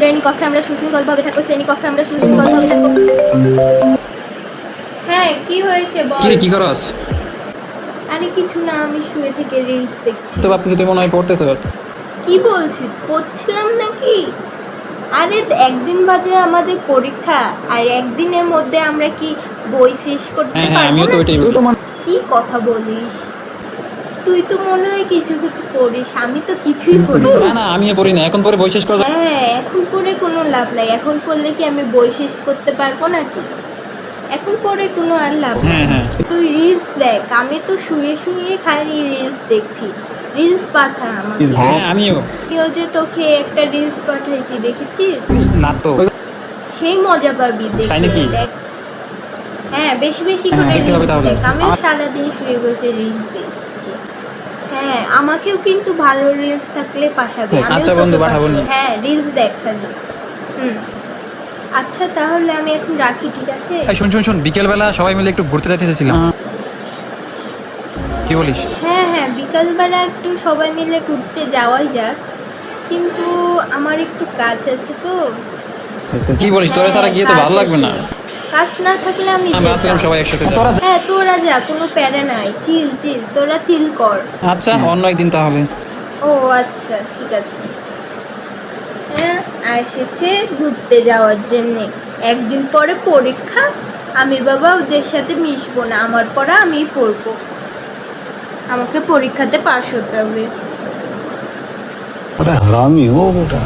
শ্রেণীকক্ষে আমরা সুশৃঙ্খলভাবে থাকবো, শ্রেণীকক্ষে আমরা সুশৃঙ্খলভাবে থাকবো। হ্যাঁ, কি হয়েছে বল? কি করস? আরে কিছু না, আমি শুয়ে থেকে রিলস দেখছি। তো ভাবতেছি তুই মনে হয় পড়তেছ। কি বলছিস? পড়ছিলাম নাকি? আরে একদিন বাদে আমাদের পরীক্ষা, আর একদিনের মধ্যে আমরা কি বই শেষ করতে হ্যাঁ পারবো? আমিও তো না? ওইটাই বলি। কি কথা বলিস? তুই তো মনে হয় কিছু কিছু পড়িস, আমি তো কিছুই পড়ি না। না না আমিও পড়ি না, এখন পরে বই শেষ করা যায়। হ্যাঁ, এখন পড়ে কোনো লাভ নাই। এখন পড়লে কি আমি বই শেষ করতে পারবো নাকি? এখন পড়ে কোনো আর লাভ হ্যাঁ নেই। হ্যাঁ তুই রিলস দেখ, আমি তো শুয়ে শুয়ে খালি রিলস দেখছি। রিলস পাঠা আমাকে। হ্যাঁ আমিও। আমিও যে তোকে একটা রিলস পাঠাইছি, দেখেছিস? না তো সেই মজা পাবি দেখে। তাই নাকি? দেখ। হ্যাঁ, বেশি বেশি হ্যাঁ, করে দেখতে হবে রিলস তাহলে। দেখ। আমিও সারাদিন শুয়ে বসে রিলস দেখছি। হ্যাঁ, আমাকেও কিন্তু ভালো রিলস থাকলে পাঠাবি। আমিও আচ্ছা তোকে বন্ধু, পাঠাবো নি। হ্যাঁ, রিলস দেখ খালি। আচ্ছা তাহলে আমি এখন রাখি, ঠিক আছে? এই শুন বিকেলবেলা সবাই মিলে একটু ঘুরতে যাইতে চাইছিলাম, কি বলিস? হ্যাঁ হ্যাঁ, বিকালবেলা একটু সবাই মিলে ঘুরতে যাওয়াই যাক, কিন্তু আমার একটু কাজ আছে তো। কি বলিস, তোরা ছাড়া গিয়ে তো ভালো লাগবে না। কাজ না থাকলে আমি আমি ভাবছিলাম যেতাম। সবাই একসাথে যাবো। হ্যাঁ, তোরা যা, কোনো প্যারা নাই। চিল চিল, তোরা চিল কর। আচ্ছা অন্য একদিন তাহলে। ও আচ্ছা, ঠিক আছে। হ্যাঁ, এসেছে ঘুরতে যাওয়ার জন্যে। একদিন পরে পরীক্ষা, আমি বাবা ওদের সাথে মিশবো না। আমার পড়া আমি পড়বো, আমাকে পরীক্ষাতে পাশ হতে হবে। बड़ा हरामी हो बेटा।